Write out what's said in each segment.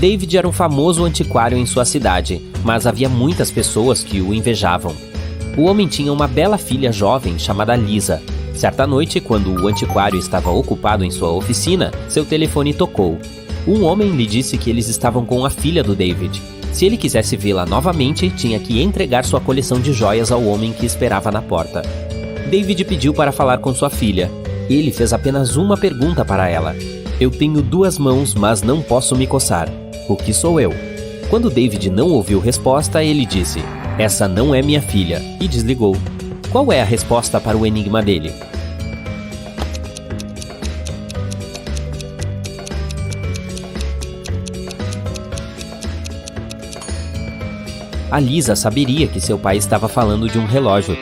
David era um famoso antiquário em sua cidade, mas havia muitas pessoas que o invejavam. O homem tinha uma bela filha jovem chamada Lisa. Certa noite, quando o antiquário estava ocupado em sua oficina, seu telefone tocou. Um homem lhe disse que eles estavam com a filha do David. Se ele quisesse vê-la novamente, tinha que entregar sua coleção de joias ao homem que esperava na porta. David pediu para falar com sua filha. Ele fez apenas uma pergunta para ela. Eu tenho 2 mãos, mas não posso me coçar. O que sou eu? Quando David não ouviu resposta, ele disse, essa não é minha filha, e desligou. Qual é a resposta para o enigma dele? A Lisa saberia que seu pai estava falando de um relógio.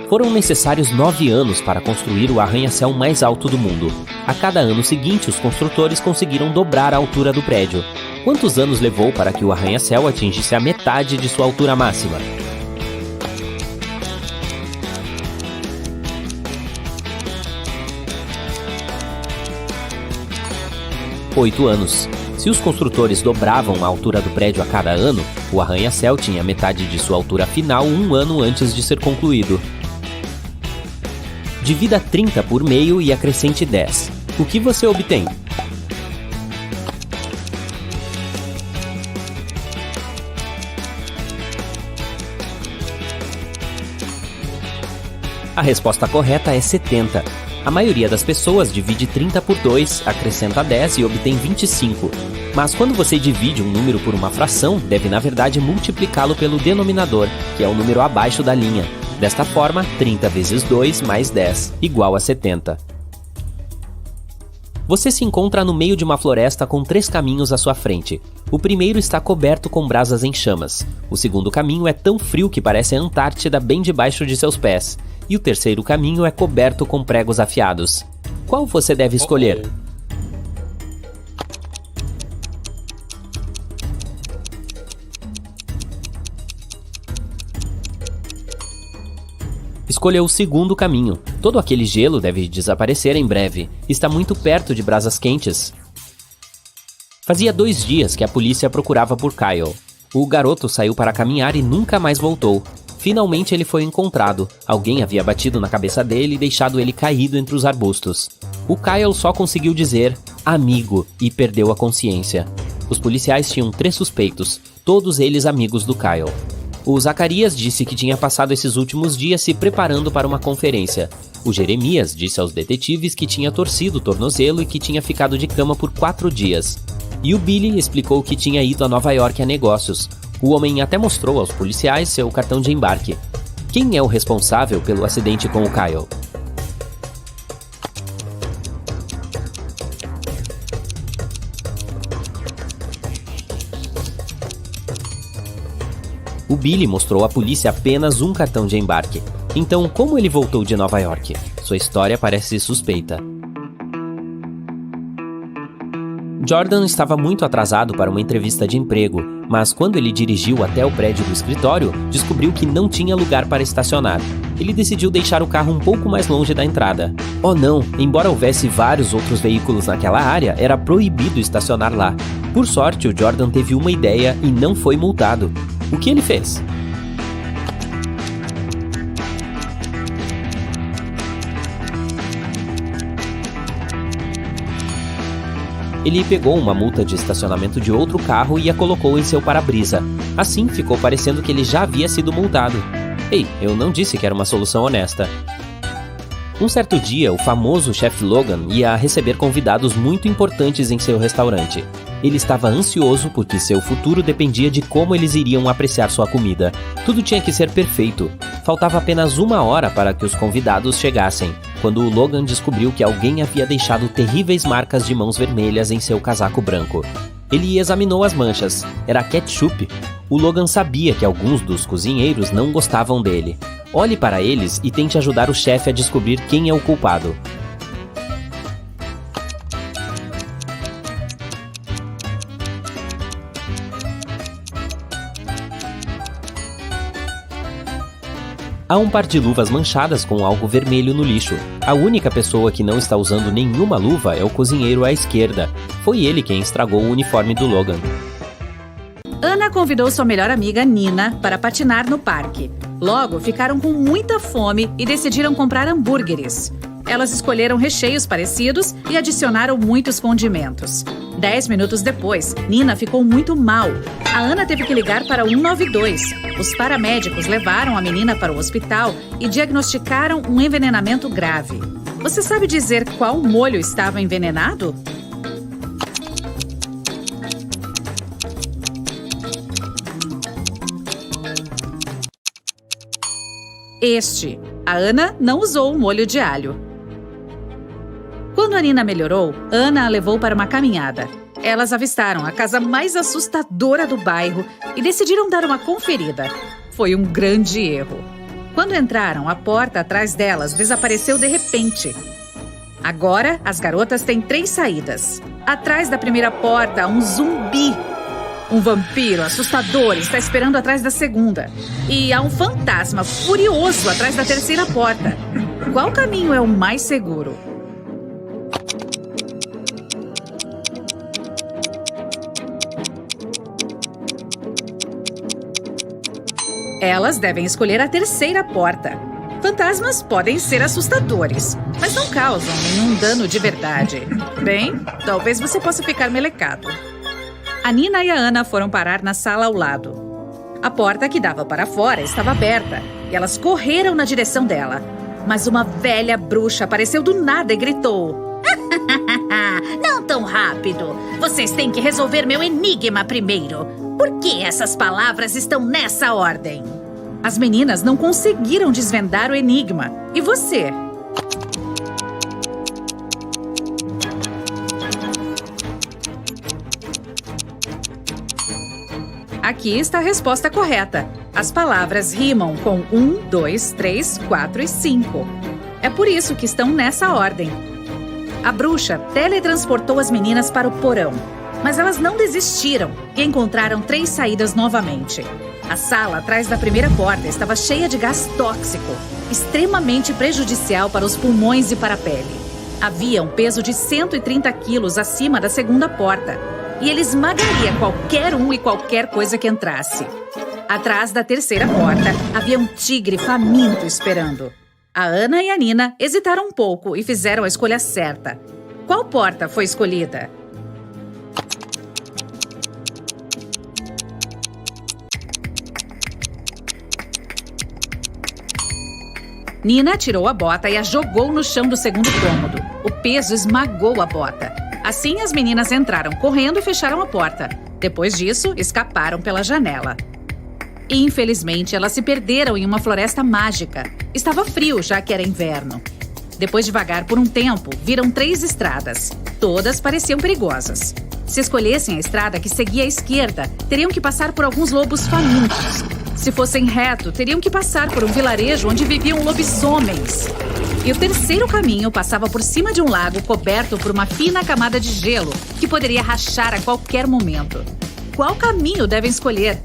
Foram necessários 9 anos para construir o arranha-céu mais alto do mundo. A cada ano seguinte, os construtores conseguiram dobrar a altura do prédio. Quantos anos levou para que o arranha-céu atingisse a metade de sua altura máxima? 8 anos. Se os construtores dobravam a altura do prédio a cada ano, o arranha-céu tinha metade de sua altura final 1 ano antes de ser concluído. Divida 30 por meio e acrescente 10. O que você obtém? A resposta correta é 70. A maioria das pessoas divide 30 por 2, acrescenta 10 e obtém 25. Mas quando você divide um número por uma fração, deve na verdade multiplicá-lo pelo denominador, que é o número abaixo da linha. Desta forma, 30 vezes 2 mais 10, igual a 70. Você se encontra no meio de uma floresta com 3 caminhos à sua frente. O primeiro está coberto com brasas em chamas. O segundo caminho é tão frio que parece a Antártida bem debaixo de seus pés. E o terceiro caminho é coberto com pregos afiados. Qual você deve escolher? Escolheu o segundo caminho. Todo aquele gelo deve desaparecer em breve. Está muito perto de brasas quentes. Fazia 2 dias que a polícia procurava por Kyle. O garoto saiu para caminhar e nunca mais voltou. Finalmente ele foi encontrado. Alguém havia batido na cabeça dele e deixado ele caído entre os arbustos. O Kyle só conseguiu dizer amigo e perdeu a consciência. Os policiais tinham 3 suspeitos, todos eles amigos do Kyle. O Zacarias disse que tinha passado esses últimos dias se preparando para uma conferência. O Jeremias disse aos detetives que tinha torcido o tornozelo e que tinha ficado de cama por 4 dias. E o Billy explicou que tinha ido a Nova York a negócios. O homem até mostrou aos policiais seu cartão de embarque. Quem é o responsável pelo acidente com o Kyle? O Billy mostrou à polícia apenas um cartão de embarque. Então, como ele voltou de Nova York? Sua história parece suspeita. Jordan estava muito atrasado para uma entrevista de emprego, mas quando ele dirigiu até o prédio do escritório, descobriu que não tinha lugar para estacionar. Ele decidiu deixar o carro um pouco mais longe da entrada. Oh não, embora houvesse vários outros veículos naquela área, era proibido estacionar lá. Por sorte, o Jordan teve uma ideia e não foi multado. O que ele fez? Ele pegou uma multa de estacionamento de outro carro e a colocou em seu para-brisa. Assim, ficou parecendo que ele já havia sido multado. Ei, eu não disse que era uma solução honesta. Um certo dia, o famoso chefe Logan ia receber convidados muito importantes em seu restaurante. Ele estava ansioso porque seu futuro dependia de como eles iriam apreciar sua comida. Tudo tinha que ser perfeito. Faltava apenas 1 hora para que os convidados chegassem, quando o Logan descobriu que alguém havia deixado terríveis marcas de mãos vermelhas em seu casaco branco. Ele examinou as manchas. Era ketchup. O Logan sabia que alguns dos cozinheiros não gostavam dele. Olhe para eles e tente ajudar o chefe a descobrir quem é o culpado. Há um par de luvas manchadas com algo vermelho no lixo. A única pessoa que não está usando nenhuma luva é o cozinheiro à esquerda. Foi ele quem estragou o uniforme do Logan. Ana convidou sua melhor amiga, Nina, para patinar no parque. Logo, ficaram com muita fome e decidiram comprar hambúrgueres. Elas escolheram recheios parecidos e adicionaram muitos condimentos. 10 minutos depois, Nina ficou muito mal. A Ana teve que ligar para o 192. Os paramédicos levaram a menina para o hospital e diagnosticaram um envenenamento grave. Você sabe dizer qual molho estava envenenado? Este. A Ana não usou o molho de alho. Quando a Nina melhorou, Ana a levou para uma caminhada. Elas avistaram a casa mais assustadora do bairro e decidiram dar uma conferida. Foi um grande erro. Quando entraram, a porta atrás delas desapareceu de repente. Agora, as garotas têm 3 saídas. Atrás da primeira porta, um zumbi. Um vampiro assustador está esperando atrás da segunda. E há um fantasma furioso atrás da terceira porta. Qual caminho é o mais seguro? Elas devem escolher a terceira porta. Fantasmas podem ser assustadores, mas não causam nenhum dano de verdade. Bem, talvez você possa ficar melecado. A Nina e a Ana foram parar na sala ao lado. A porta que dava para fora estava aberta e elas correram na direção dela. Mas uma velha bruxa apareceu do nada e gritou: "Não tão rápido! Vocês têm que resolver meu enigma primeiro! Por que essas palavras estão nessa ordem?" As meninas não conseguiram desvendar o enigma. E você? Aqui está a resposta correta. As palavras rimam com 1, 2, 3, 4 e 5. É por isso que estão nessa ordem. A bruxa teletransportou as meninas para o porão. Mas elas não desistiram e encontraram 3 saídas novamente. A sala atrás da primeira porta estava cheia de gás tóxico, extremamente prejudicial para os pulmões e para a pele. Havia um peso de 130 quilos acima da segunda porta, e ele esmagaria qualquer um e qualquer coisa que entrasse. Atrás da terceira porta, havia um tigre faminto esperando. A Ana e a Nina hesitaram um pouco e fizeram a escolha certa. Qual porta foi escolhida? Nina tirou a bota e a jogou no chão do segundo cômodo. O peso esmagou a bota. Assim, as meninas entraram correndo e fecharam a porta. Depois disso, escaparam pela janela. Infelizmente, elas se perderam em uma floresta mágica. Estava frio, já que era inverno. Depois de vagar por um tempo, viram 3 estradas. Todas pareciam perigosas. Se escolhessem a estrada que seguia à esquerda, teriam que passar por alguns lobos famintos. Se fossem reto, teriam que passar por um vilarejo onde viviam lobisomens. E o terceiro caminho passava por cima de um lago coberto por uma fina camada de gelo que poderia rachar a qualquer momento. Qual caminho devem escolher?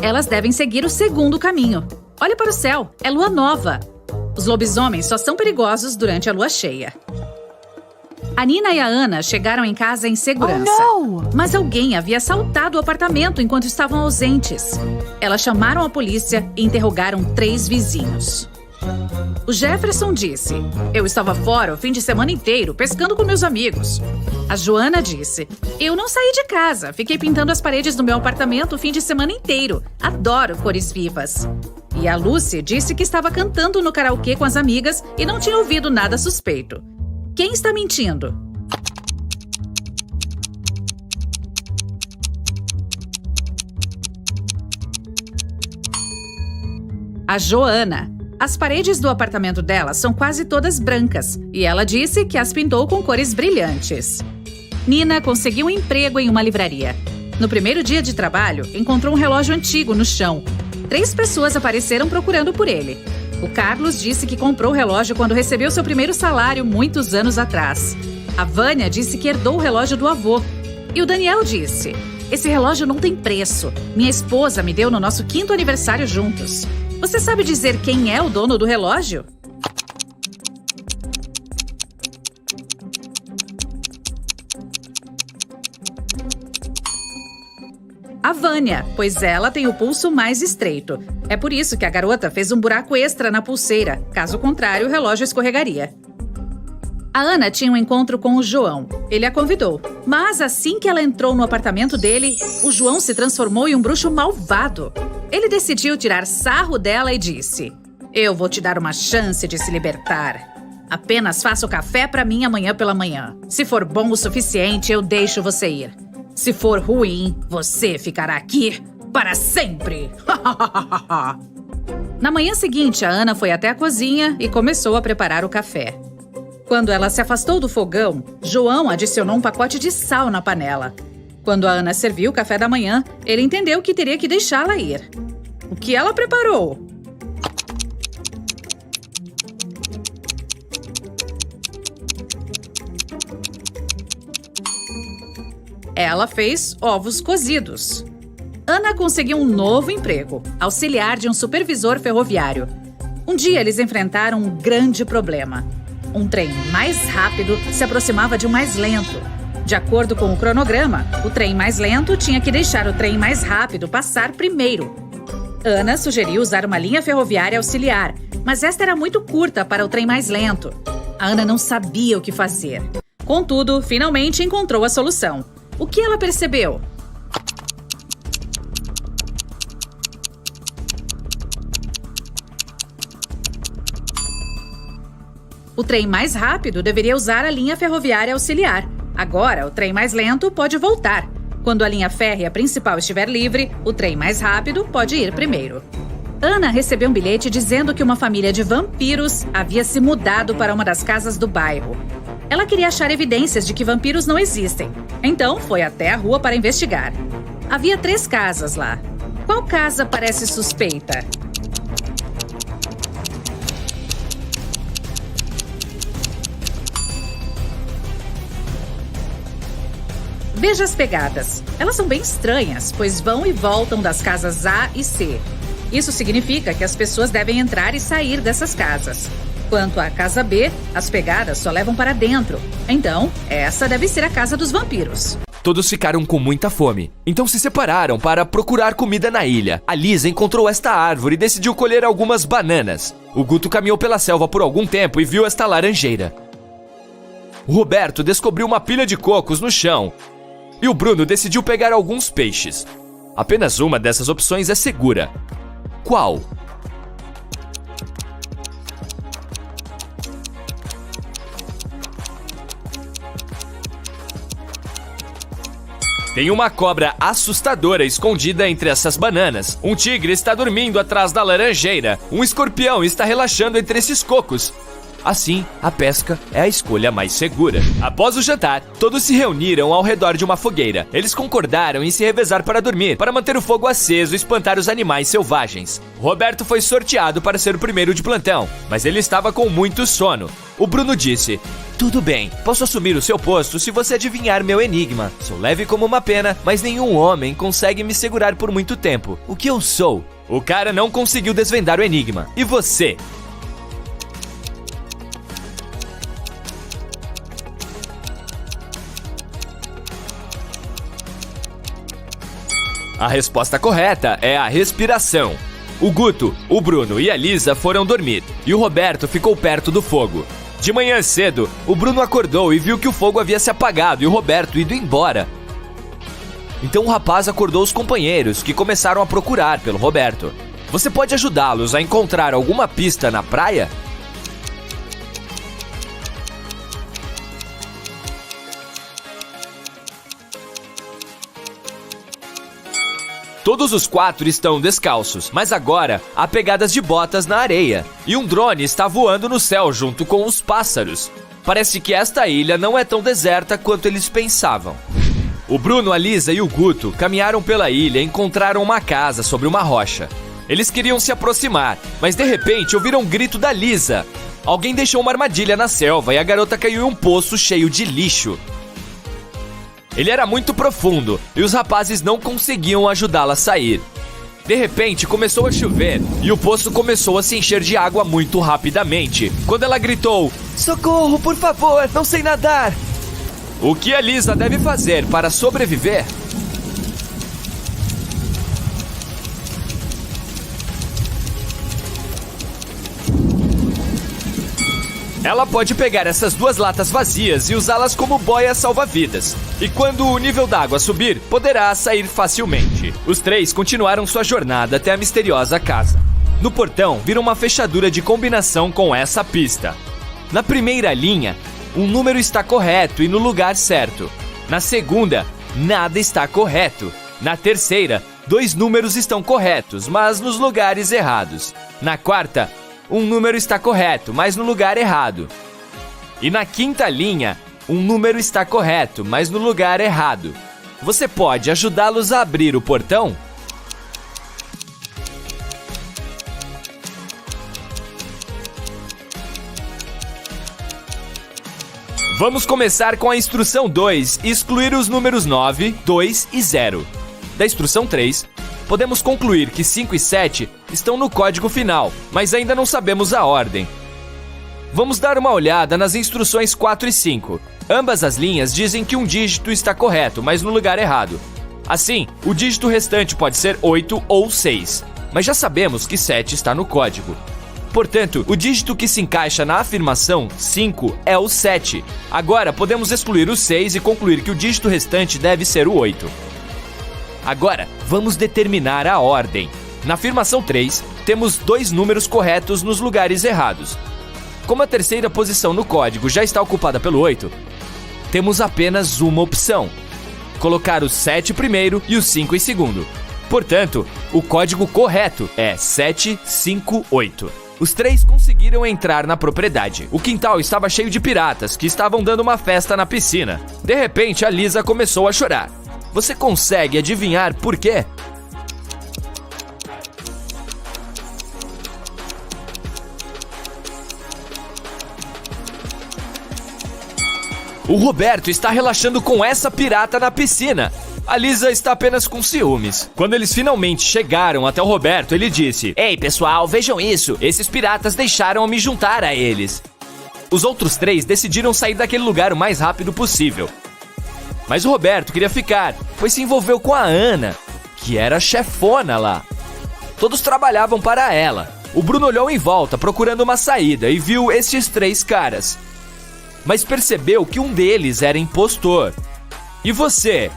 Elas devem seguir o segundo caminho. Olhe para o céu, é lua nova. Os lobisomens só são perigosos durante a lua cheia. A Nina e a Ana chegaram em casa em segurança. Mas alguém havia assaltado o apartamento enquanto estavam ausentes. Elas chamaram a polícia e interrogaram 3 vizinhos. O Jefferson disse: "Eu estava fora o fim de semana inteiro, pescando com meus amigos." A Joana disse: "Eu não saí de casa, fiquei pintando as paredes do meu apartamento o fim de semana inteiro. Adoro cores vivas." E a Lucy disse que estava cantando no karaokê com as amigas e não tinha ouvido nada suspeito. Quem está mentindo? A Joana. As paredes do apartamento dela são quase todas brancas e ela disse que as pintou com cores brilhantes. Nina conseguiu um emprego em uma livraria. No primeiro dia de trabalho, encontrou um relógio antigo no chão. 3 pessoas apareceram procurando por ele. O Carlos disse que comprou o relógio quando recebeu seu primeiro salário muitos anos atrás. A Vânia disse que herdou o relógio do avô. E o Daniel disse: esse relógio não tem preço. Minha esposa me deu no nosso 5º aniversário juntos. Você sabe dizer quem é o dono do relógio? A Vânia, pois ela tem o pulso mais estreito. É por isso que a garota fez um buraco extra na pulseira. Caso contrário, o relógio escorregaria. A Ana tinha um encontro com o João. Ele a convidou. Mas assim que ela entrou no apartamento dele, o João se transformou em um bruxo malvado. Ele decidiu tirar sarro dela e disse: eu vou te dar uma chance de se libertar. Apenas faça o café pra mim amanhã pela manhã. Se for bom o suficiente, eu deixo você ir. Se for ruim, você ficará aqui para sempre. Na manhã seguinte, a Ana foi até a cozinha e começou a preparar o café. Quando ela se afastou do fogão, João adicionou um pacote de sal na panela. Quando a Ana serviu o café da manhã, ele entendeu que teria que deixá-la ir. O que ela preparou? Ela fez ovos cozidos. Ana conseguiu um novo emprego, auxiliar de um supervisor ferroviário. Um dia eles enfrentaram um grande problema. Um trem mais rápido se aproximava de um mais lento. De acordo com o cronograma, o trem mais lento tinha que deixar o trem mais rápido passar primeiro. Ana sugeriu usar uma linha ferroviária auxiliar, mas esta era muito curta para o trem mais lento. A Ana não sabia o que fazer. Contudo, finalmente encontrou a solução. O que ela percebeu? O trem mais rápido deveria usar a linha ferroviária auxiliar. Agora, o trem mais lento pode voltar. Quando a linha férrea principal estiver livre, o trem mais rápido pode ir primeiro. Ana recebeu um bilhete dizendo que uma família de vampiros havia se mudado para uma das casas do bairro. Ela queria achar evidências de que vampiros não existem. Então, foi até a rua para investigar. Havia 3 casas lá. Qual casa parece suspeita? Veja as pegadas. Elas são bem estranhas, pois vão e voltam das casas A e C. Isso significa que as pessoas devem entrar e sair dessas casas. Quanto à casa B, as pegadas só levam para dentro. Então, essa deve ser a casa dos vampiros. Todos ficaram com muita fome, então se separaram para procurar comida na ilha. A Lisa encontrou esta árvore e decidiu colher algumas bananas. O Guto caminhou pela selva por algum tempo e viu esta laranjeira. O Roberto descobriu uma pilha de cocos no chão. E o Bruno decidiu pegar alguns peixes. Apenas uma dessas opções é segura. Qual? Tem uma cobra assustadora escondida entre essas bananas. Um tigre está dormindo atrás da laranjeira. Um escorpião está relaxando entre esses cocos. Assim, a pesca é a escolha mais segura. Após o jantar, todos se reuniram ao redor de uma fogueira. Eles concordaram em se revezar para dormir, para manter o fogo aceso e espantar os animais selvagens. Roberto foi sorteado para ser o primeiro de plantão, mas ele estava com muito sono. O Bruno disse: tudo bem, posso assumir o seu posto se você adivinhar meu enigma. Sou leve como uma pena, mas nenhum homem consegue me segurar por muito tempo. O que eu sou? O cara não conseguiu desvendar o enigma. E você? A resposta correta é a respiração. O Guto, o Bruno e a Lisa foram dormir, e o Roberto ficou perto do fogo. De manhã cedo, o Bruno acordou e viu que o fogo havia se apagado e o Roberto ido embora. Então o rapaz acordou os companheiros, que começaram a procurar pelo Roberto. Você pode ajudá-los a encontrar alguma pista na praia? Todos os 4 estão descalços, mas agora há pegadas de botas na areia. E um drone está voando no céu junto com os pássaros. Parece que esta ilha não é tão deserta quanto eles pensavam. O Bruno, a Lisa e o Guto caminharam pela ilha e encontraram uma casa sobre uma rocha. Eles queriam se aproximar, mas de repente ouviram um grito da Lisa. Alguém deixou uma armadilha na selva e a garota caiu em um poço cheio de lixo. Ele era muito profundo e os rapazes não conseguiam ajudá-la a sair. De repente começou a chover e o poço começou a se encher de água muito rapidamente. Quando ela gritou: "Socorro, por favor, não sei nadar!" O que a Lisa deve fazer para sobreviver? Ela pode pegar essas 2 latas vazias e usá-las como boias salva-vidas. E quando o nível da água subir, poderá sair facilmente. Os 3 continuaram sua jornada até a misteriosa casa. No portão, viram uma fechadura de combinação com essa pista. Na primeira linha, um número está correto e no lugar certo. Na segunda, nada está correto. Na terceira, 2 números estão corretos, mas nos lugares errados. Na quarta, um número está correto, mas no lugar errado. E na quinta linha, um número está correto, mas no lugar errado. Você pode ajudá-los a abrir o portão? Vamos começar com a instrução 2 e excluir os números 9, 2 e 0. Da instrução 3, podemos concluir que 5 e 7 estão no código final, mas ainda não sabemos a ordem. Vamos dar uma olhada nas instruções 4 e 5. Ambas as linhas dizem que um dígito está correto, mas no lugar errado. Assim, o dígito restante pode ser 8 ou 6, mas já sabemos que 7 está no código. Portanto, o dígito que se encaixa na afirmação 5 é o 7. Agora, podemos excluir o 6 e concluir que o dígito restante deve ser o 8. Agora, vamos determinar a ordem. Na afirmação 3, temos 2 números corretos nos lugares errados. Como a terceira posição no código já está ocupada pelo 8, temos apenas uma opção: colocar o 7 primeiro e o 5 em segundo. Portanto, o código correto é 758. Os 3 conseguiram entrar na propriedade. O quintal estava cheio de piratas que estavam dando uma festa na piscina. De repente, a Lisa começou a chorar. Você consegue adivinhar por quê? O Roberto está relaxando com essa pirata na piscina. A Lisa está apenas com ciúmes. Quando eles finalmente chegaram até o Roberto, ele disse: "Ei, pessoal, vejam isso. Esses piratas deixaram eu me juntar a eles." Os outros 3 decidiram sair daquele lugar o mais rápido possível. Mas o Roberto queria ficar, pois se envolveu com a Ana, que era a chefona lá. Todos trabalhavam para ela. O Bruno olhou em volta procurando uma saída e viu estes 3 caras. Mas percebeu que um deles era impostor. E você,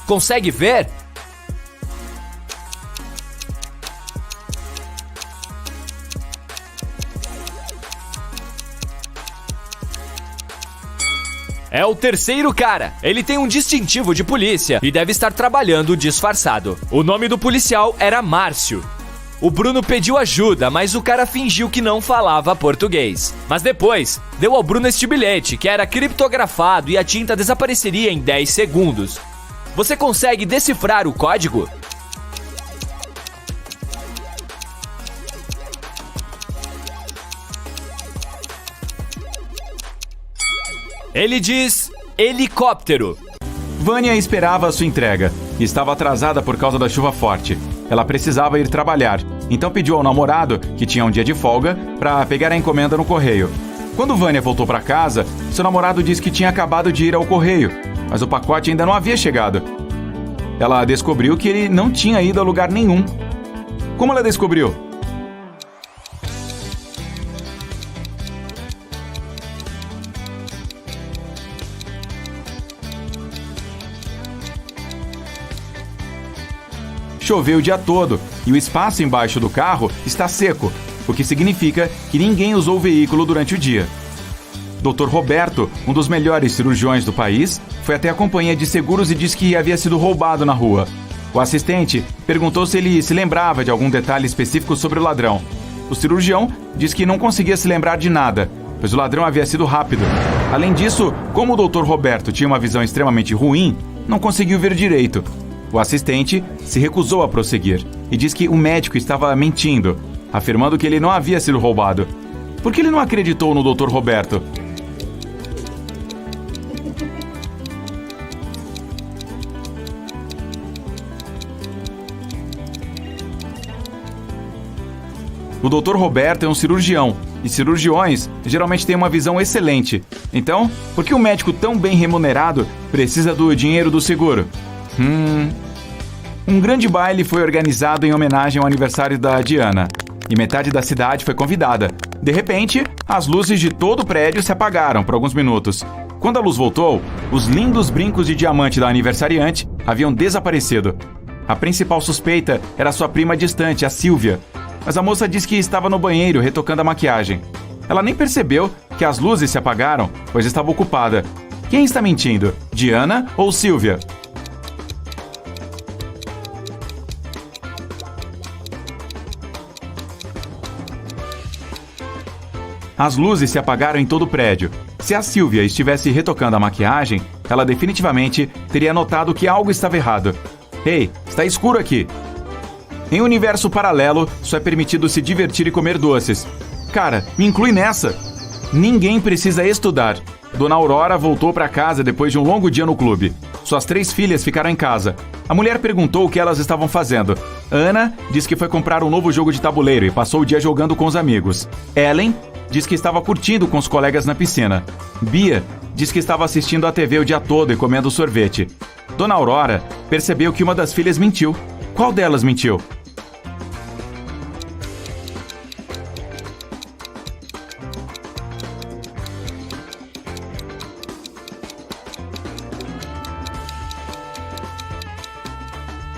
consegue ver? É o terceiro cara. Ele tem um distintivo de polícia e deve estar trabalhando disfarçado. O nome do policial era Márcio. O Bruno pediu ajuda, mas o cara fingiu que não falava português. Mas depois, deu ao Bruno este bilhete, que era criptografado e a tinta desapareceria em 10 segundos. Você consegue decifrar o código? Ele diz helicóptero. Vânia esperava a sua entrega e estava atrasada por causa da chuva forte. Ela precisava ir trabalhar, então pediu ao namorado, que tinha um dia de folga, para pegar a encomenda no correio. Quando Vânia voltou para casa, seu namorado disse que tinha acabado de ir ao correio, mas o pacote ainda não havia chegado. Ela descobriu que ele não tinha ido a lugar nenhum. Como ela descobriu? Choveu o dia todo e o espaço embaixo do carro está seco, o que significa que ninguém usou o veículo durante o dia. Dr. Roberto, um dos melhores cirurgiões do país, foi até a companhia de seguros e disse que havia sido roubado na rua. O assistente perguntou se ele se lembrava de algum detalhe específico sobre o ladrão. O cirurgião disse que não conseguia se lembrar de nada, pois o ladrão havia sido rápido. Além disso, como o Dr. Roberto tinha uma visão extremamente ruim, não conseguiu ver direito. O assistente se recusou a prosseguir. e diz que o médico estava mentindo, afirmando que ele não havia sido roubado. Por que ele não acreditou no Dr. Roberto? O Dr. Roberto é um cirurgião, e cirurgiões geralmente têm uma visão excelente. Então, por que um médico tão bem remunerado precisa do dinheiro do seguro? Um grande baile foi organizado em homenagem ao aniversário da Diana, e metade da cidade foi convidada. De repente, as luzes de todo o prédio se apagaram por alguns minutos. Quando a luz voltou, os lindos brincos de diamante da aniversariante haviam desaparecido. A principal suspeita era sua prima distante, a Silvia. Mas a moça disse que estava no banheiro retocando a maquiagem. Ela nem percebeu que as luzes se apagaram, pois estava ocupada. Quem está mentindo? Diana ou Silvia? As luzes se apagaram em todo o prédio. Se a Silvia estivesse retocando a maquiagem, ela definitivamente teria notado que algo estava errado. Ei, está escuro aqui! Em um universo paralelo, só é permitido se divertir e comer doces. Cara, me inclui nessa! Ninguém precisa estudar. Dona Aurora voltou para casa depois de um longo dia no clube. Suas 3 filhas ficaram em casa. A mulher perguntou o que elas estavam fazendo. Ana diz que foi comprar um novo jogo de tabuleiro e passou o dia jogando com os amigos. Ellen diz que estava curtindo com os colegas na piscina. Bia diz que estava assistindo à TV o dia todo e comendo sorvete. Dona Aurora percebeu que uma das filhas mentiu. Qual delas mentiu?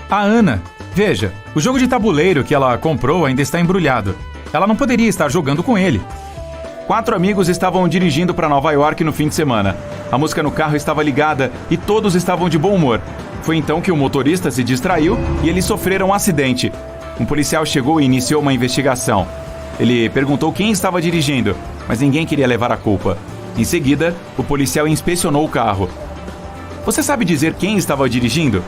A Ana. Veja, o jogo de tabuleiro que ela comprou ainda está embrulhado. Ela não poderia estar jogando com ele. 4 amigos estavam dirigindo para Nova York no fim de semana. A música no carro estava ligada e todos estavam de bom humor. Foi então que o motorista se distraiu e eles sofreram um acidente. Um policial chegou e iniciou uma investigação. Ele perguntou quem estava dirigindo, mas ninguém queria levar a culpa. Em seguida, o policial inspecionou o carro. Você sabe dizer quem estava dirigindo?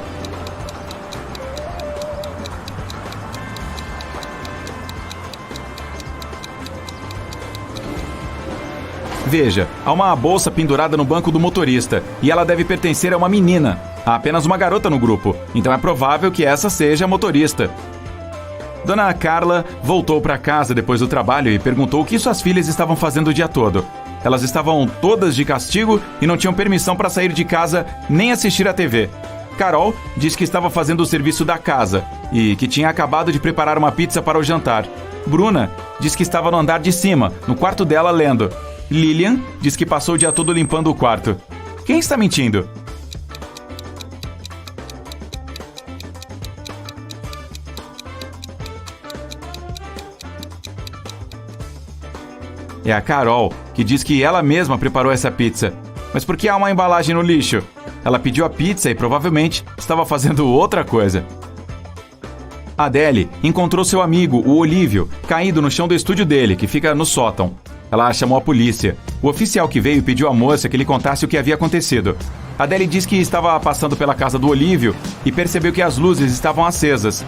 Veja, há uma bolsa pendurada no banco do motorista e ela deve pertencer a uma menina. Há apenas uma garota no grupo, então é provável que essa seja a motorista. Dona Carla voltou para casa depois do trabalho e perguntou o que suas filhas estavam fazendo o dia todo. Elas estavam todas de castigo e não tinham permissão para sair de casa nem assistir à TV. Carol disse que estava fazendo o serviço da casa e que tinha acabado de preparar uma pizza para o jantar. Bruna disse que estava no andar de cima, no quarto dela, lendo. Lilian diz que passou o dia todo limpando o quarto. Quem está mentindo? É a Carol, que diz que ela mesma preparou essa pizza. Mas por que há uma embalagem no lixo? Ela pediu a pizza e provavelmente estava fazendo outra coisa. Adele encontrou seu amigo, o Olívio, caído no chão do estúdio dele, que fica no sótão. Ela chamou a polícia. O oficial que veio pediu à moça que lhe contasse o que havia acontecido. Adele disse que estava passando pela casa do Olívio e percebeu que as luzes estavam acesas.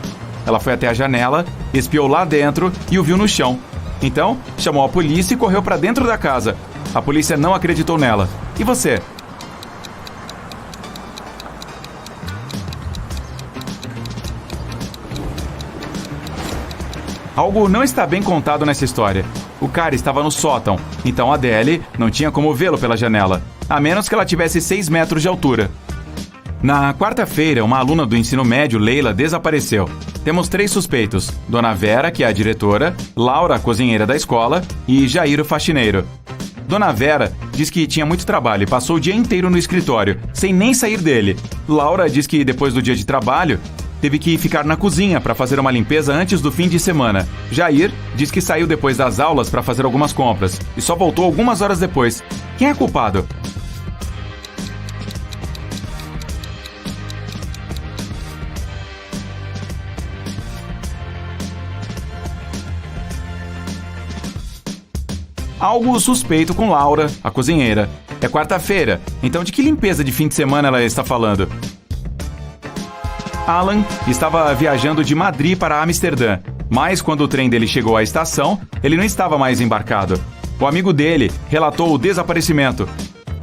Ela foi até a janela, espiou lá dentro e o viu no chão. Então, chamou a polícia e correu para dentro da casa. A polícia não acreditou nela. E você? Algo não está bem contado nessa história. O cara estava no sótão, então a Adele não tinha como vê-lo pela janela, a menos que ela tivesse 6 metros de altura. Na quarta-feira, uma aluna do ensino médio, Leila, desapareceu. Temos 3 suspeitos: Dona Vera, que é a diretora, Laura, a cozinheira da escola, e Jair, o faxineiro. Dona Vera diz que tinha muito trabalho e passou o dia inteiro no escritório, sem nem sair dele. Laura diz que depois do dia de trabalho, teve que ficar na cozinha para fazer uma limpeza antes do fim de semana. Jair diz que saiu depois das aulas para fazer algumas compras e só voltou algumas horas depois. Quem é culpado? Algo suspeito com Laura, a cozinheira. É quarta-feira, então de que limpeza de fim de semana ela está falando? Alan estava viajando de Madrid para Amsterdã, mas quando o trem dele chegou à estação, ele não estava mais embarcado. O amigo dele relatou o desaparecimento.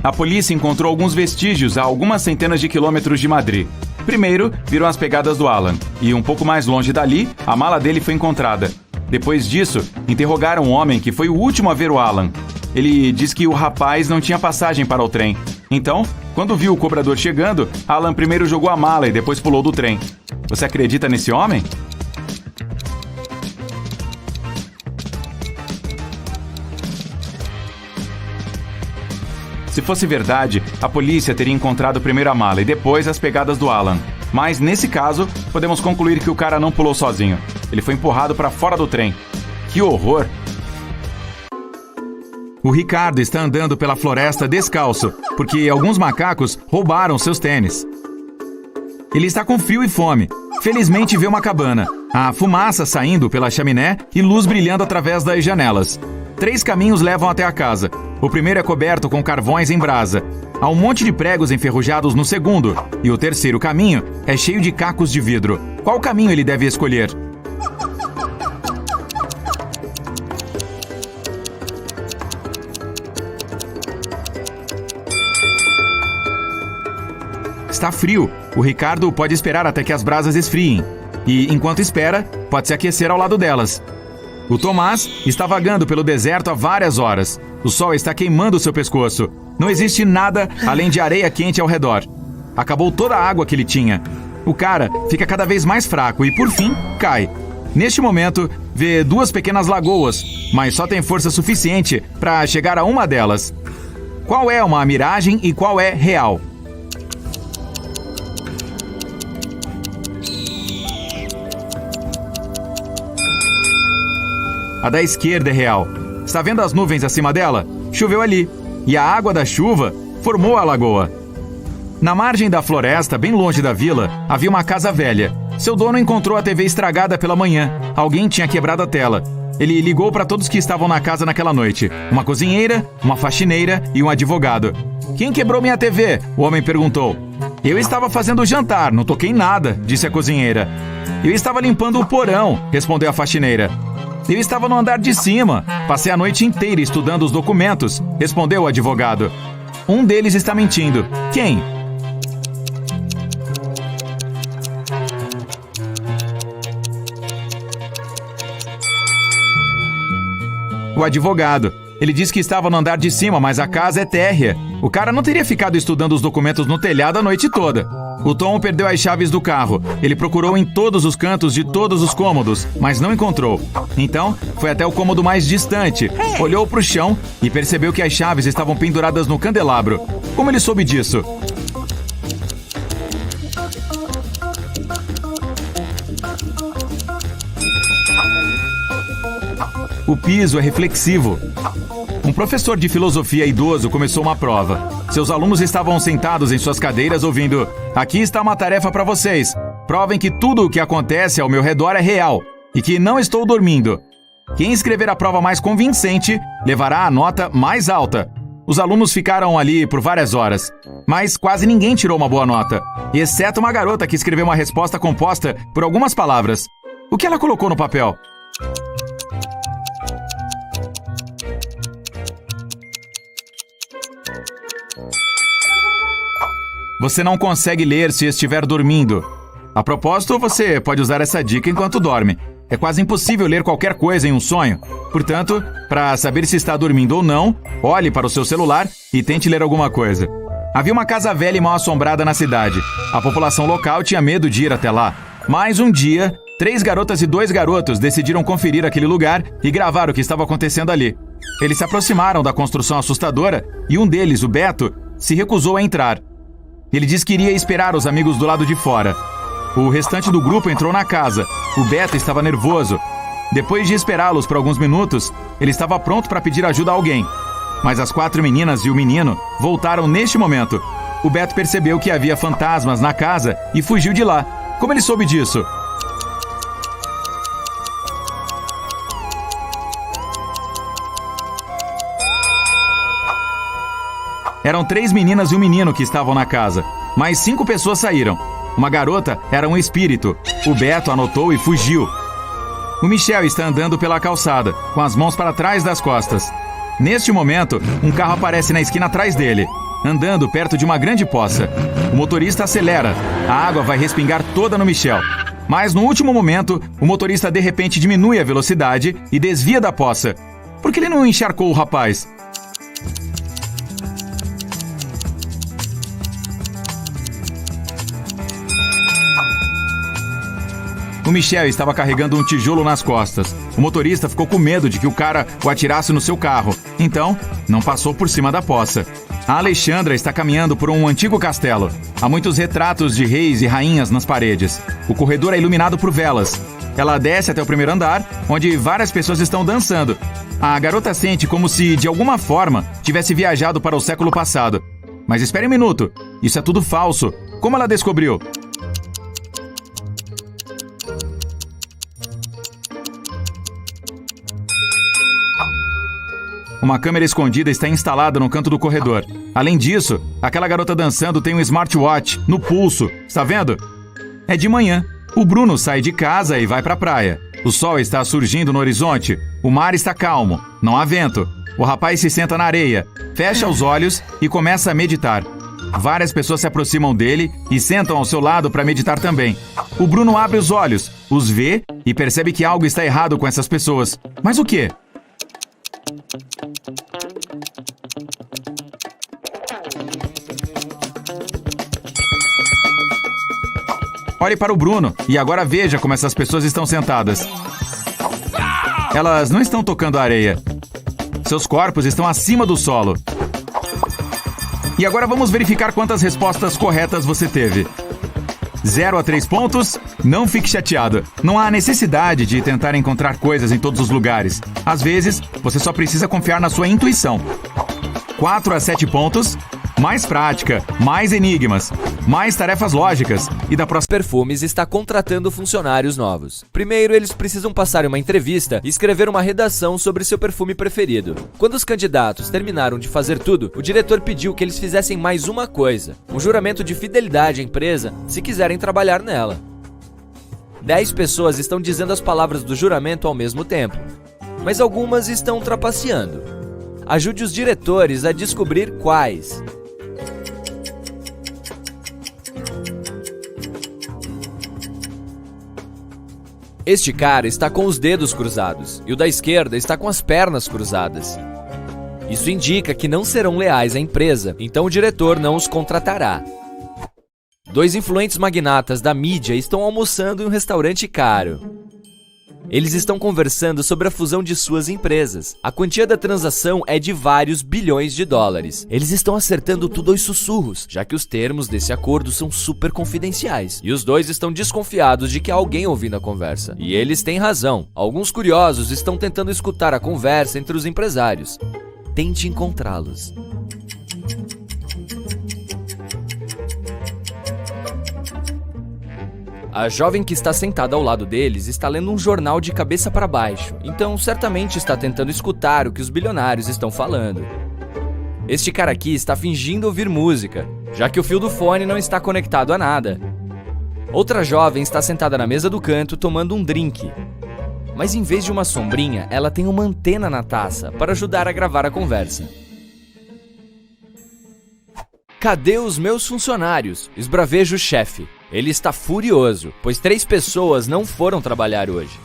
A polícia encontrou alguns vestígios a algumas centenas de quilômetros de Madrid. Primeiro, viram as pegadas do Alan, e um pouco mais longe dali, a mala dele foi encontrada. Depois disso, interrogaram um homem que foi o último a ver o Alan. Ele disse que o rapaz não tinha passagem para o trem. Então, quando viu o cobrador chegando, Alan primeiro jogou a mala e depois pulou do trem. Você acredita nesse homem? Se fosse verdade, a polícia teria encontrado primeiro a mala e depois as pegadas do Alan. Mas, nesse caso, podemos concluir que o cara não pulou sozinho. Ele foi empurrado para fora do trem. Que horror! O Ricardo está andando pela floresta descalço, porque alguns macacos roubaram seus tênis. Ele está com frio e fome. Felizmente vê uma cabana. Há fumaça saindo pela chaminé e luz brilhando através das janelas. 3 caminhos levam até a casa. O primeiro é coberto com carvões em brasa. Há um monte de pregos enferrujados no segundo. E o terceiro caminho é cheio de cacos de vidro. Qual caminho ele deve escolher? Está frio. O Ricardo pode esperar até que as brasas esfriem. E, enquanto espera, pode se aquecer ao lado delas. O Tomás está vagando pelo deserto há várias horas. O sol está queimando seu pescoço. Não existe nada além de areia quente ao redor. Acabou toda a água que ele tinha. O cara fica cada vez mais fraco e, por fim, cai. Neste momento, vê 2 pequenas lagoas, mas só tem força suficiente para chegar a uma delas. Qual é uma miragem e qual é real? A da esquerda é real. Está vendo as nuvens acima dela? Choveu ali. E a água da chuva formou a lagoa. Na margem da floresta, bem longe da vila, havia uma casa velha. Seu dono encontrou a TV estragada pela manhã. Alguém tinha quebrado a tela. Ele ligou para todos que estavam na casa naquela noite. Uma cozinheira, uma faxineira e um advogado. Quem quebrou minha TV? O homem perguntou. Eu estava fazendo jantar, não toquei nada, disse a cozinheira. Eu estava limpando o porão, respondeu a faxineira. Eu estava no andar de cima. Passei a noite inteira estudando os documentos, respondeu o advogado. Um deles está mentindo. Quem? O advogado. Ele disse que estava no andar de cima, mas a casa é térrea. O cara não teria ficado estudando os documentos no telhado a noite toda. O Tom perdeu as chaves do carro. Ele procurou em todos os cantos de todos os cômodos, mas não encontrou. Então, foi até o cômodo mais distante, olhou para o chão e percebeu que as chaves estavam penduradas no candelabro. Como ele soube disso? O piso é reflexivo. Um professor de filosofia idoso começou uma prova. Seus alunos estavam sentados em suas cadeiras ouvindo: aqui está uma tarefa para vocês. Provem que tudo o que acontece ao meu redor é real e que não estou dormindo. Quem escrever a prova mais convincente levará a nota mais alta. Os alunos ficaram ali por várias horas, mas quase ninguém tirou uma boa nota, exceto uma garota que escreveu uma resposta composta por algumas palavras. O que ela colocou no papel? Você não consegue ler se estiver dormindo. A propósito, você pode usar essa dica enquanto dorme. É quase impossível ler qualquer coisa em um sonho. Portanto, para saber se está dormindo ou não, olhe para o seu celular e tente ler alguma coisa. Havia uma casa velha e mal assombrada na cidade. A população local tinha medo de ir até lá. Mas um dia, 3 garotas e 2 garotos decidiram conferir aquele lugar e gravar o que estava acontecendo ali. Eles se aproximaram da construção assustadora e um deles, o Beto, se recusou a entrar. Ele disse que iria esperar os amigos do lado de fora. O restante do grupo entrou na casa. O Beto estava nervoso. Depois de esperá-los por alguns minutos, ele estava pronto para pedir ajuda a alguém. Mas as 4 meninas e o menino voltaram neste momento. O Beto percebeu que havia fantasmas na casa e fugiu de lá. Como ele soube disso? Eram 3 meninas e um menino que estavam na casa, mas 5 pessoas saíram. Uma garota era um espírito. O Beto anotou e fugiu. O Michel está andando pela calçada, com as mãos para trás das costas. Neste momento, um carro aparece na esquina atrás dele, andando perto de uma grande poça. O motorista acelera. A água vai respingar toda no Michel. Mas no último momento, o motorista de repente diminui a velocidade e desvia da poça. Por que ele não encharcou o rapaz? O Michel estava carregando um tijolo nas costas. O motorista ficou com medo de que o cara o atirasse no seu carro. Então, não passou por cima da poça. A Alexandra está caminhando por um antigo castelo. Há muitos retratos de reis e rainhas nas paredes. O corredor é iluminado por velas. Ela desce até o primeiro andar, onde várias pessoas estão dançando. A garota sente como se, de alguma forma, tivesse viajado para o século passado. Mas espere um minuto. Isso é tudo falso. Como ela descobriu? Uma câmera escondida está instalada no canto do corredor. Além disso, aquela garota dançando tem um smartwatch no pulso. Está vendo? É de manhã. O Bruno sai de casa e vai para a praia. O sol está surgindo no horizonte. O mar está calmo. Não há vento. O rapaz se senta na areia, fecha os olhos e começa a meditar. Várias pessoas se aproximam dele e sentam ao seu lado para meditar também. O Bruno abre os olhos, os vê e percebe que algo está errado com essas pessoas. Mas o quê? Olhe para o Bruno e agora veja como essas pessoas estão sentadas. Elas não estão tocando a areia. Seus corpos estão acima do solo. E agora vamos verificar quantas respostas corretas você teve. 0 a 3 pontos, não fique chateado. Não há necessidade de tentar encontrar coisas em todos os lugares. Às vezes, você só precisa confiar na sua intuição. 4 a 7 pontos, mais prática, mais enigmas, mais tarefas lógicas. E da próxima... Perfumes está contratando funcionários novos. Primeiro, eles precisam passar uma entrevista e escrever uma redação sobre seu perfume preferido. Quando os candidatos terminaram de fazer tudo, o diretor pediu que eles fizessem mais uma coisa: um juramento de fidelidade à empresa se quiserem trabalhar nela. 10 pessoas estão dizendo as palavras do juramento ao mesmo tempo, mas algumas estão trapaceando. Ajude os diretores a descobrir quais. Este cara está com os dedos cruzados e o da esquerda está com as pernas cruzadas. Isso indica que não serão leais à empresa, então o diretor não os contratará. 2 influentes magnatas da mídia estão almoçando em um restaurante caro. Eles estão conversando sobre a fusão de suas empresas. A quantia da transação é de vários bilhões de dólares. Eles estão acertando tudo aos sussurros, já que os termos desse acordo são super confidenciais. E os dois estão desconfiados de que há alguém ouvindo a conversa. E eles têm razão. Alguns curiosos estão tentando escutar a conversa entre os empresários. Tente encontrá-los. A jovem que está sentada ao lado deles está lendo um jornal de cabeça para baixo, então certamente está tentando escutar o que os bilionários estão falando. Este cara aqui está fingindo ouvir música, já que o fio do fone não está conectado a nada. Outra jovem está sentada na mesa do canto tomando um drink. Mas em vez de uma sombrinha, ela tem uma antena na taça para ajudar a gravar a conversa. Cadê os meus funcionários? Esbraveja o chefe. Ele está furioso, pois 3 pessoas não foram trabalhar hoje.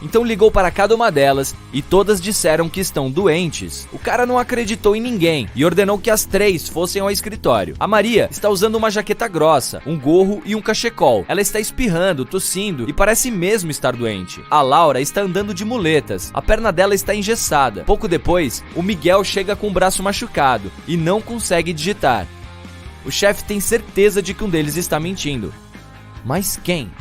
Então ligou para cada uma delas e todas disseram que estão doentes. O cara não acreditou em ninguém e ordenou que as 3 fossem ao escritório. A Maria está usando uma jaqueta grossa, um gorro e um cachecol. Ela está espirrando, tossindo e parece mesmo estar doente. A Laura está andando de muletas. A perna dela está engessada. Pouco depois, o Miguel chega com o braço machucado e não consegue digitar. O chefe tem certeza de que um deles está mentindo. Mas quem?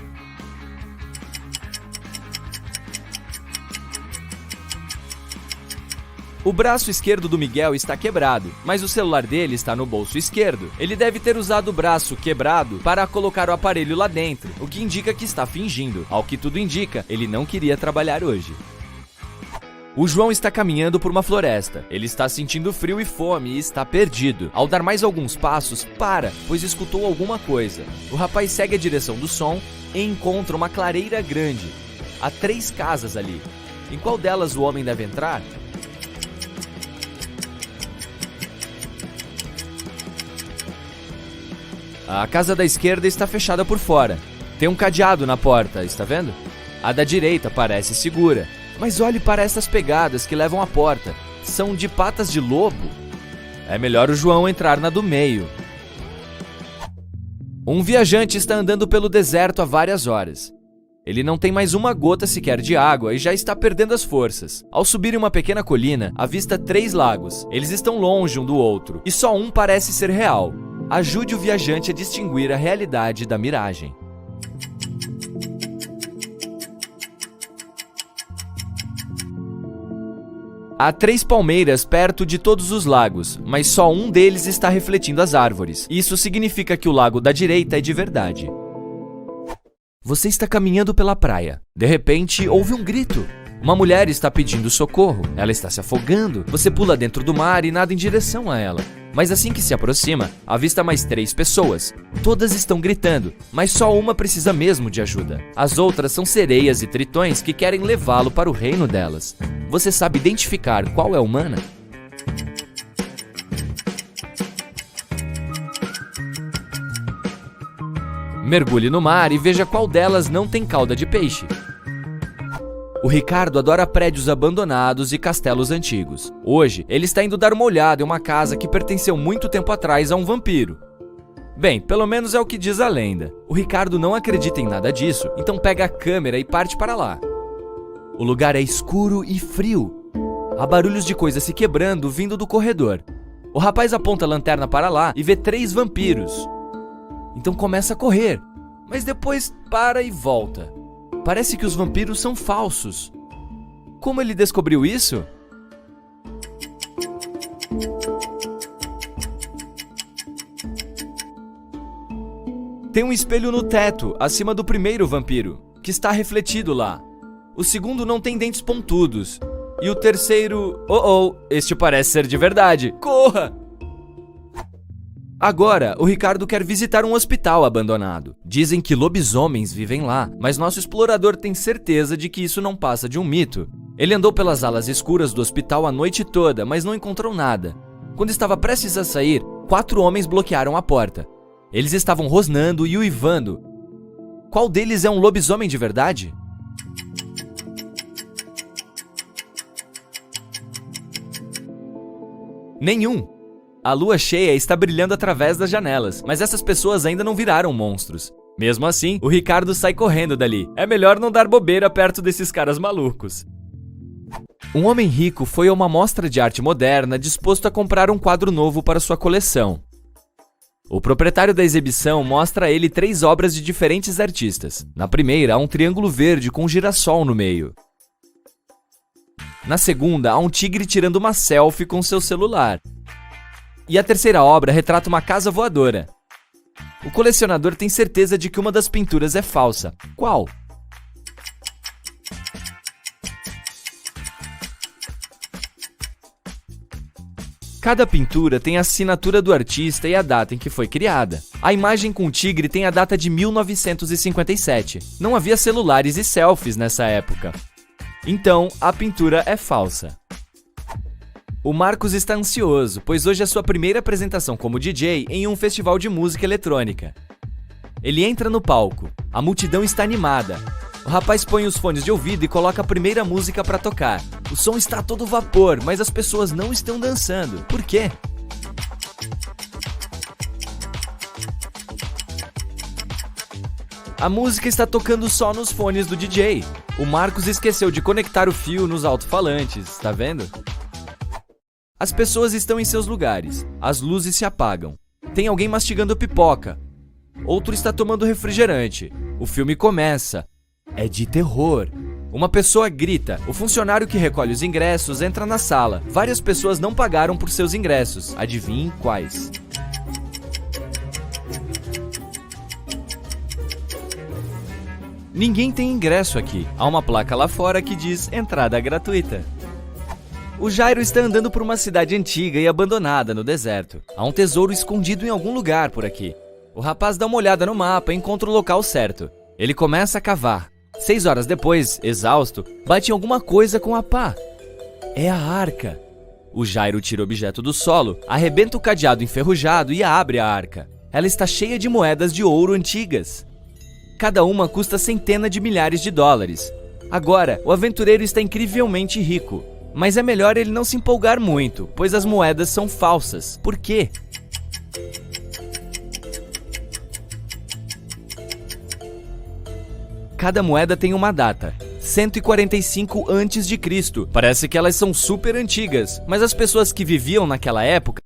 O braço esquerdo do Miguel está quebrado, mas o celular dele está no bolso esquerdo. Ele deve ter usado o braço quebrado para colocar o aparelho lá dentro, o que indica que está fingindo. Ao que tudo indica, ele não queria trabalhar hoje. O João está caminhando por uma floresta. Ele está sentindo frio e fome e está perdido. Ao dar mais alguns passos, para, pois escutou alguma coisa. O rapaz segue a direção do som e encontra uma clareira grande. Há 3 casas ali. Em qual delas o homem deve entrar? A casa da esquerda está fechada por fora. Tem um cadeado na porta, está vendo? A da direita parece segura. Mas olhe para essas pegadas que levam à porta. São de patas de lobo? É melhor o João entrar na do meio. Um viajante está andando pelo deserto há várias horas. Ele não tem mais uma gota sequer de água e já está perdendo as forças. Ao subir em uma pequena colina, avista 3 lagos. Eles estão longe um do outro e só um parece ser real. Ajude o viajante a distinguir a realidade da miragem. Há 3 palmeiras perto de todos os lagos, mas só um deles está refletindo as árvores. Isso significa que o lago da direita é de verdade. Você está caminhando pela praia. De repente, ouve um grito. Uma mulher está pedindo socorro. Ela está se afogando. Você pula dentro do mar e nada em direção a ela. Mas assim que se aproxima, avista mais 3 pessoas. Todas estão gritando, mas só uma precisa mesmo de ajuda. As outras são sereias e tritões que querem levá-lo para o reino delas. Você sabe identificar qual é a humana? Mergulhe no mar e veja qual delas não tem cauda de peixe. O Ricardo adora prédios abandonados e castelos antigos. Hoje, ele está indo dar uma olhada em uma casa que pertenceu muito tempo atrás a um vampiro. Bem, pelo menos é o que diz a lenda. O Ricardo não acredita em nada disso, então pega a câmera e parte para lá. O lugar é escuro e frio. Há barulhos de coisas se quebrando vindo do corredor. O rapaz aponta a lanterna para lá e vê 3 vampiros. Então começa a correr, mas depois para e volta. Parece que os vampiros são falsos. Como ele descobriu isso? Tem um espelho no teto, acima do primeiro vampiro, que está refletido lá. O segundo não tem dentes pontudos. E o terceiro... este parece ser de verdade. Corra! Agora, o Ricardo quer visitar um hospital abandonado. Dizem que lobisomens vivem lá, mas nosso explorador tem certeza de que isso não passa de um mito. Ele andou pelas alas escuras do hospital a noite toda, mas não encontrou nada. Quando estava prestes a sair, 4 homens bloquearam a porta. Eles estavam rosnando e uivando. Qual deles é um lobisomem de verdade? Nenhum. A lua cheia está brilhando através das janelas, mas essas pessoas ainda não viraram monstros. Mesmo assim, o Ricardo sai correndo dali. É melhor não dar bobeira perto desses caras malucos. Um homem rico foi a uma mostra de arte moderna disposto a comprar um quadro novo para sua coleção. O proprietário da exibição mostra a ele 3 obras de diferentes artistas. Na primeira, há um triângulo verde com um girassol no meio. Na segunda, há um tigre tirando uma selfie com seu celular. E a terceira obra retrata uma casa voadora. O colecionador tem certeza de que uma das pinturas é falsa. Qual? Cada pintura tem a assinatura do artista e a data em que foi criada. A imagem com o tigre tem a data de 1957. Não havia celulares e selfies nessa época. Então, a pintura é falsa. O Marcos está ansioso, pois hoje é sua primeira apresentação como DJ em um festival de música eletrônica. Ele entra no palco. A multidão está animada. O rapaz põe os fones de ouvido e coloca a primeira música para tocar. O som está a todo vapor, mas as pessoas não estão dançando. Por quê? A música está tocando só nos fones do DJ. O Marcos esqueceu de conectar o fio nos alto-falantes, tá vendo? As pessoas estão em seus lugares. As luzes se apagam. Tem alguém mastigando pipoca. Outro está tomando refrigerante. O filme começa. É de terror. Uma pessoa grita. O funcionário que recolhe os ingressos entra na sala. Várias pessoas não pagaram por seus ingressos. Adivinhem quais? Ninguém tem ingresso aqui. Há uma placa lá fora que diz entrada gratuita. O Jairo está andando por uma cidade antiga e abandonada no deserto. Há um tesouro escondido em algum lugar por aqui. O rapaz dá uma olhada no mapa e encontra o local certo. Ele começa a cavar. 6 horas depois, exausto, bate em alguma coisa com a pá. É a arca. O Jairo tira o objeto do solo, arrebenta o cadeado enferrujado e abre a arca. Ela está cheia de moedas de ouro antigas. Cada uma custa centenas de milhares de dólares. Agora, o aventureiro está incrivelmente rico. Mas é melhor ele não se empolgar muito, pois as moedas são falsas. Por quê? Cada moeda tem uma data, 145 a.C. Parece que elas são super antigas, mas as pessoas que viviam naquela época